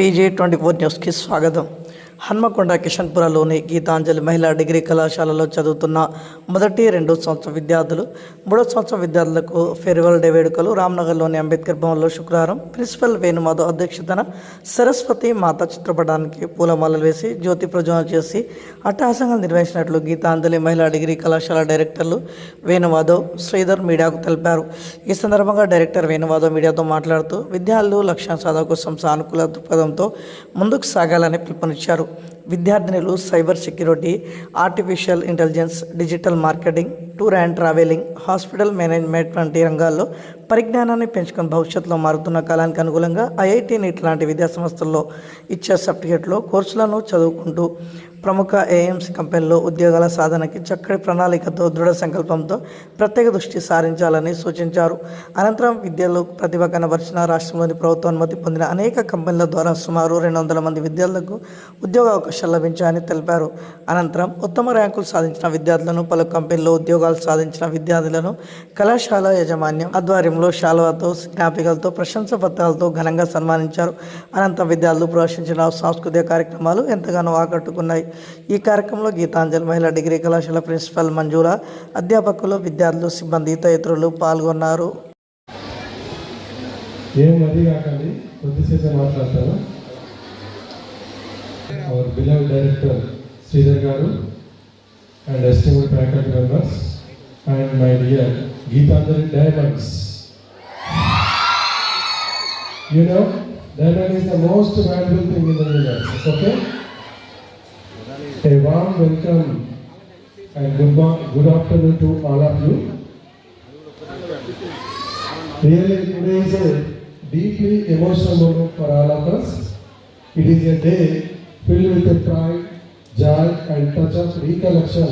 VJ24 న్యూస్కి స్వాగతం. హన్మకొండ కిషన్పురలోని గీతాంజలి మహిళా డిగ్రీ కళాశాలలో చదువుతున్న మొదటి 2 సంవత్సరం విద్యార్థులు 3వ సంవత్సరం విద్యార్థులకు ఫేర్వెల్ డే వేడుకలు రామ్నగర్లోని అంబేద్కర్ భవన్లో శుక్రవారం ప్రిన్సిపల్ వేణుమాధవ్ అధ్యక్షతన సరస్వతి మాత చిత్రపటానికి పూలమాలలు వేసి జ్యోతి ప్రజ్వలన చేసి అట్టహాసంగా నిర్వహించినట్లు గీతాంజలి మహిళా డిగ్రీ కళాశాల డైరెక్టర్లు వేణుమాధవ్, శ్రీధర్ మీడియాకు తెలిపారు. ఈ సందర్భంగా డైరెక్టర్ వేణుమాధవ్ మీడియాతో మాట్లాడుతూ విద్యార్థులు లక్ష్యం సాధన కోసం సానుకూల దృక్పథంతో ముందుకు సాగాలని పిలుపునిచ్చారు. విద్యార్థినులు cyber security, artificial intelligence, digital marketing, tour and travelling, hospital management వంటి రంగాల్లో పరిజ్ఞానాన్ని పెంచుకుని భవిష్యత్తులో మారుతున్న కాలానికి అనుగుణంగా IIT NEET లాంటి విద్యాసంస్థల్లో ఇచ్చే సర్టిఫికేట్లో కోర్సులను చదువుకుంటూ ప్రముఖ AMC కంపెనీల్లో ఉద్యోగాల సాధనకి చక్కటి ప్రణాళికతో దృఢ సంకల్పంతో ప్రత్యేక దృష్టి సారించాలని సూచించారు. అనంతరం విద్యలో ప్రతిభ కనబరిచిన రాష్ట్రంలోని ప్రభుత్వ అనుమతి పొందిన అనేక కంపెనీల ద్వారా సుమారు 200 మంది విద్యార్థులకు ఉద్యోగ అవకాశాలు లభించాయని తెలిపారు. అనంతరం ఉత్తమ ర్యాంకులు సాధించిన విద్యార్థులను, పలు కంపెనీల్లో ఉద్యోగాలు సాధించిన విద్యార్థులను కళాశాల యాజమాన్యం ఆధ్వర్యంలో శాలువాతో, జ్ఞాపికలతో, ప్రశంసా పత్రాలతో ఘనంగా సన్మానించారు. అనంతరం విద్యార్థులు ప్రదర్శించిన సాంస్కృతిక కార్యక్రమాలు ఎంతగానో ఆకట్టుకున్నాయి. ఈ కార్యక్రమంలో గీతాంజలి మహిళా డిగ్రీ కళాశాల ప్రిన్సిపల్ మంజుల, అధ్యాపకులు, విద్యార్థులు, సిబ్బంది తదితరులు పాల్గొన్నారు. Our beloved director Sridhar garu and esteemed faculty members and my dear Geetanjali Diamonds. You know, diamond is the most valuable thing in the universe. Okay? A warm welcome and good afternoon to all of you. Really, today is a deeply emotional moment for all of us. It is a day filled with a pride, joy and touch of recollection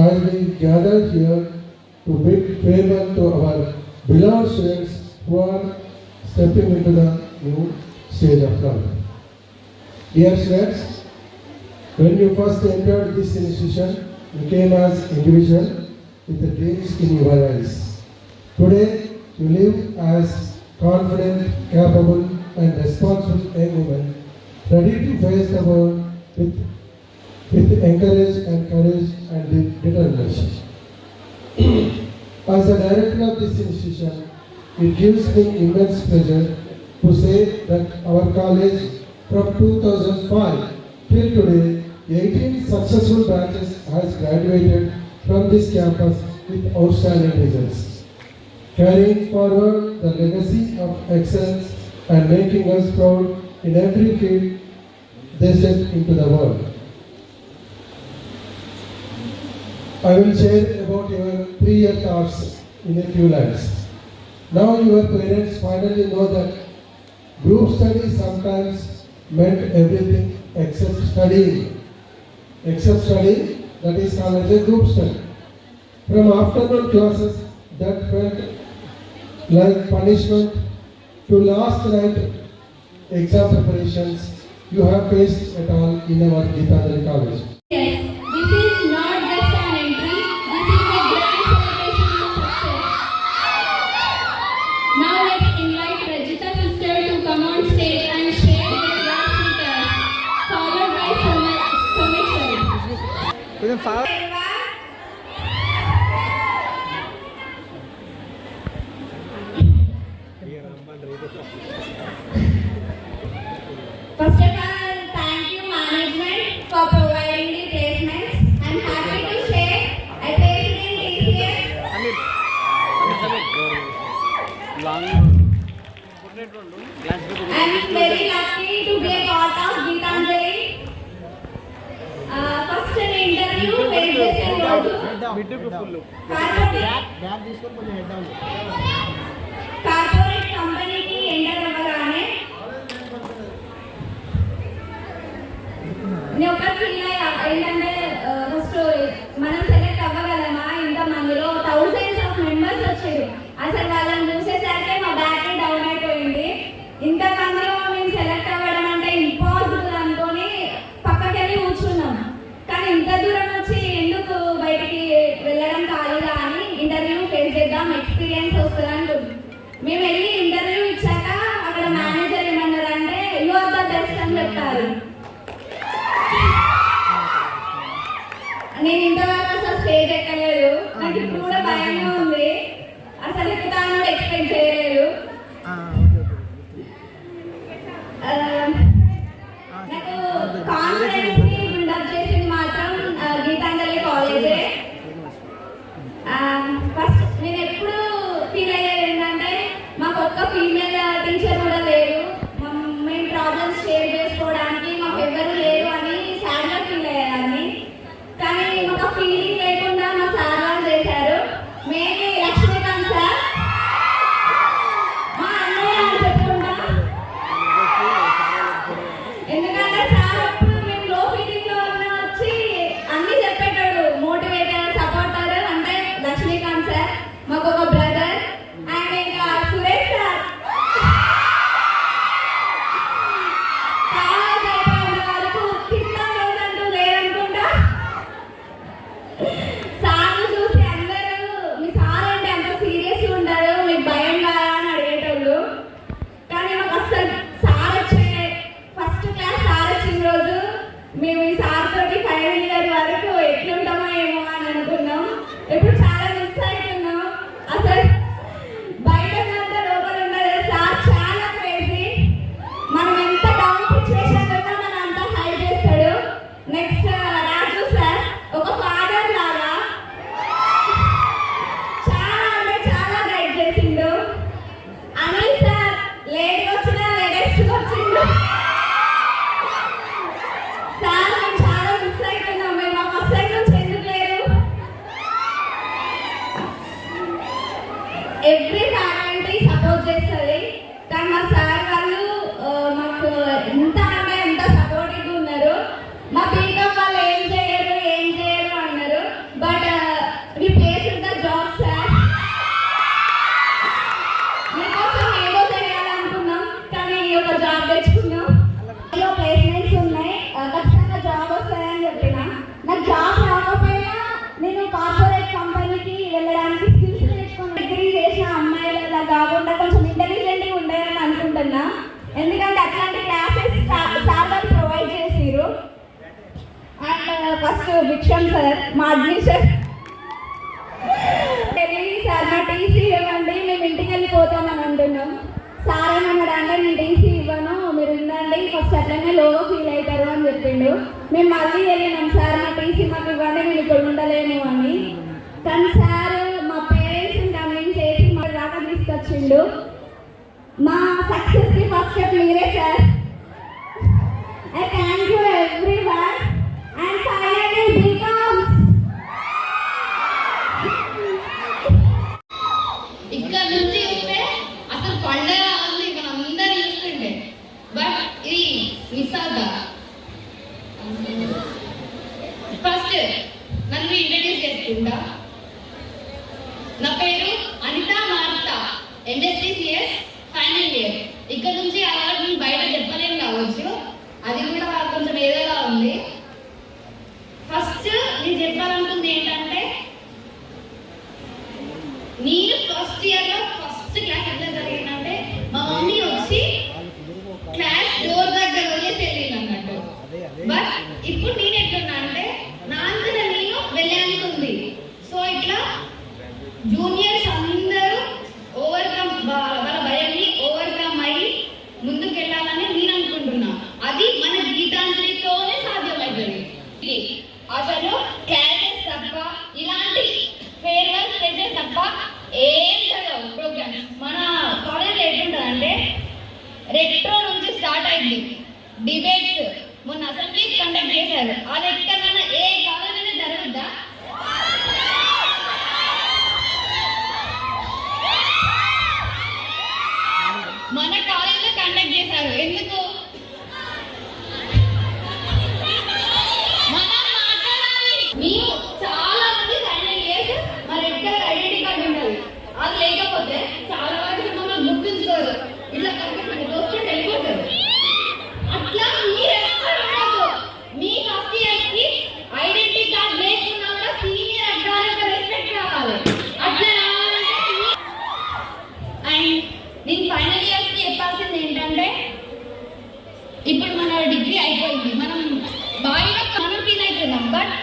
as we gather here to bid farewell to our beloved students who are stepping into the new stage of life. Dear students, when you first entered this institution, you came as individual with the dreams in your eyes. Today, you live as confident, capable and responsible young women, ready to face the world with encourage and courage and determination. As the director of this institution, it gives me immense pleasure to say that our college from 2005 till today, 18 successful batches has graduated from this campus with outstanding results, carrying forward the legacy of excellence and making us proud in every field they step into the world. I will share about your 3-year thoughts in a few lines. Now your parents finally know that group study sometimes meant everything except studying. That is called as a group study. From afternoon classes that felt like punishment to last night exam preparations you have faced at all in our Geetanjali College. Yes, this is not just an entry, this is a grand celebration of success. Now let's invite Rajita sister to come on stage and share their words with us, followed by Sameshwari. First of all, thank you management for providing the placements. I'm happy to share I placed in TCS. I'm very lucky to be a part of Geetanjali. First an interview faces in corporate కంపెనీకి enter అవ్వగానే నేను ఒక feel ఏంటంటే first మనం select అవ్వగలమా, ఇంత మందిలో thousands of members వచ్చారు. అసలు వాళ్ళని చూసేసరికి మా బ్యాటరీ డౌన్ అయిపోయింది. ఇంతమందిలో మేము సెలెక్ట్ అవ్వడం అంటే ఇంపాసిబుల్ అనుకొని పక్కకి వెళ్ళి కూర్చున్నాం. కానీ ఇంత దూరం వచ్చి ఎందుకు బయటికి వెళ్ళడం కాలేదా అని ఇంటర్వ్యూ ఫేస్ చేద్దాం, ఎక్స్పీరియన్స్ వస్తుందని మేము వెళ్ళి ఇంటర్వ్యూ ఇచ్చాక అక్కడ మేనేజర్ ఏమన్నారంటే యు ఆర్ ద కాన్ఫిడెన్స్ ని బిల్డప్ చేసింది మాత్రం గీతాంజలి కాలేజే. ఫస్ట్ నేను ఎప్పుడు ఫీల్ అయ్యేది ఏంటంటే మాకు ఒక్క ఫీమేల్ టీచర్ కూడా లేరు, మేము ప్రాబ్లమ్స్ షేర్ చేసుకోవడానికి మాకు ఎవరు లేరు అని సాడ్గా ఫీల్ అయ్యేదాన్ని. కానీ మాకు ఫీలింగ్ లేకుండా మా సార్ వాళ్ళు చేశారు. మేమే లక్ష్మీకాంత్ సార్ మా అన్నయ్య అని చెప్పుకుంటా, ఎందుకంటే సార్ అప్పుడు మేము లో ఫీలింగ్ లో ఉన్న వచ్చి అన్ని చెప్పేటాడు, మోటివేటర్ సపోర్టర్. అంటే లక్ష్మీకాంత్ సార్ మాకు ఒక బ్రదర్, అండ్ ఇంకా సురేష్ సార్ కాలేజ్ అయిపోయిన వరకు తిన్నా లేదంటూ లేదనుకుంటా. సార్లు చూసి అందరూ మీ సార్ అంటే అంత సీరియస్ ఉంటారు, మీకు భయం కాదా అని అడిగేటోళ్ళు. కానీ మాకు అసలు సార్ వచ్చే ఫస్ట్ క్లాస్ సార్ వచ్చిన రోజు మేము ఈ సార్ తోటి ఫైనల్ ఇయర్ వరకు ఎట్లుంటామో ఏమో అని అనుకున్నాం. ఇప్పుడు చాలా మిస్ అవుతున్నాం. అసలు బయట ఉన్నంత లోపల ఉన్నది. సార్ చాలా క్రేజీ, మనం ఎంత డౌన్ సిచ్యువేషన్ ఉన్నా మనం అంతా హై చేస్తాడు. నెక్స్ట్ రాజు సార్ ఒక ఫాదర్ లాగా చాలా అంటే చాలా గైడ్ చేసిండు. అనిల్ సార్ లేట్ వచ్చినా లేటెస్ట్ వచ్చిండు. సార్ మేము చాలా మిస్ అవుతున్నాం, మేము మా ఫస్ట్ సైడ్ నుంచి ఎందుకు లేరు. ఎవ్రీ ఫ్యాకల్టీ సపోర్ట్ చేస్తుంది, కానీ మా సార్ వాళ్ళు మాకు ఎంత అంటే ఎంత సపోర్టివ్గా ఉన్నారు. మా బీకామ్ వాళ్ళు ఏం చేయరు అన్నారు, but we place the job sir. మీకోసం ఏదో చేయాలనుకున్నాం, కానీ ఒక జాబ్ తెచ్చుకున్నాం. ఏదో ప్లేస్మెంట్స్ ఉన్నాయి, ఖచ్చితంగా జాబ్ వస్తాయని చెప్పిన. నాకు జాబ్ రాకపోయినా నేను కార్పొరేట్ కంపెనీకి వెళ్ళడానికి స్కిల్స్ నేర్చుకుని డిగ్రీ చేసిన అమ్మాయిల కాకుండా కొంచెం ఇంటెలిజెంట్గా ఉండాలని అనుకుంటున్నా. ఎందుకంటే అట్లాంటి క్లాసెస్ సార్ వాళ్ళు ప్రొవైడ్ చేసిరు. అండ్ ఫస్ట్ విక్రమ్ సార్ మా అడ్మిషన్ సార్ నా టీసీ ఇవ్వండి, మేము ఇంటికి వెళ్ళిపోతామని అంటున్నాం. సార్ ఏమన్నాడు అంటే నేను టీసీ ఇవ్వను, మీరు ఉండండి, ఫస్ట్ అట్లనే లోగా ఫీల్ అవుతారు అని చెప్పిండు. మేము మళ్ళీ వెళ్ళినాం, సార్ నా టీసీ మాకు ఇవ్వండి, మేము ఇక్కడ ఉండలేము అని. కానీ సార్ మా పేరెంట్స్ని కన్విన్స్ చేసి మా దాకా తీసుకొచ్చిండు. మా సక్సెస్కి ఫస్ట్ స్టెప్ మీరే sir. I thank you everyone and finally becomes. ఇక్కడ నుంచి చూస్తే అసలు పండగ ఉంది, ఇక్కడ అందరు చూస్తుండే. బట్ ఇది మిస్ అవుతా. ఫస్ట్ నన్ను ఇంట్రడ్యూస్ చేసుకుంటా. నా పేరు Anitha Martha, MSc/CS final year. ఇక్కడ నుంచి అవార్డు బయట చెప్పలేము కావచ్చు, అది కూడా కొంచెం ఏదోలా ఉంది. ఫస్ట్ నేను చెప్పాలనుకుంది ఏంటంటే, నేను ఫస్ట్ ఇయర్లో ఫస్ట్ క్లాస్ ఎట్లా జరిగిందంటే మా మమ్మీ వచ్చి క్లాస్ డోర్ దగ్గర వదిలేసి వెళ్ళింది అన్నట్టు. బట్ ఇప్పుడు నేను ఎట్లున్నా అంటే నా అంతటా నేను వెళ్ళానుకుంది. సో ఇట్లా జూనియర్స్ అందరూ ఓవర్కమ్ వాళ్ళ భయాన్ని ఓవర్కమ్ అయ్యి ముందుకు వెళ్ళాలని నేను అనుకుంటున్నా. అది మన గీతాంజలితోనే సాధ్యమవుతుంది. అసలు క్లాసెస్ తప్ప ఇలాంటి ఫేర్వెల్ స్టేజెస్ తప్ప ఏం జరగవు ప్రోగ్రామ్స్. మన కాలేజ్ ఎట్లుంటుందంటే రెట్రో నుంచి స్టార్ట్ అయింది, డిబేట్స్ మొన్న అసెంబ్లీ కండక్ట్ చేశారు. అది ఎక్కడైనా ఏ కాలేజ్ అయినా జరుగుద్దా? మన కాలేజీలో కండక్ట్ చేశారు. ఎందుకు? మనం మాట్లాడాలి. మేము చాలా మంది ఫైనల్ ఇయర్స్ మరి ఎక్కడ ఐడెంటిటీ కార్డు ఉండాలి, అది లేకపోతే చాలా వాటికి మమ్మల్ని గుర్తించుకోరు. ఇట్లా కనిపిస్తుంది దోస్తు వెళ్ళిపోతారు. అట్లా మీరు ఎక్కడ ఉండదు. మీ ఫస్ట్ ఇయర్స్కి ఐడెంటిటీ కార్డు లేకున్నా కూడా సీనియర్ అడ్వాన్స్ రెస్పెక్ట్ కావాలి. అట్లా రావాలంటే అండ్ నేను ఫైనల్ ఇయర్స్కి చెప్పాల్సింది ఏంటంటే, ఇప్పుడు మన డిగ్రీ అయిపోయింది, మనం బాగా మనం ఫీల్ అవుతున్నాం. బట్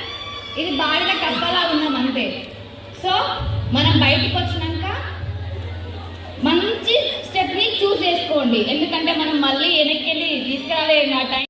ఇది బాగా కప్పలా ఉన్నాం అంతే. సో మనం బయటకు వచ్చినాక మంచి స్టెప్ని చూస్ చేసుకోండి, ఎందుకంటే మనం మళ్ళీ వెనక్కి వెళ్ళి తీసుకురాలే నా టైం.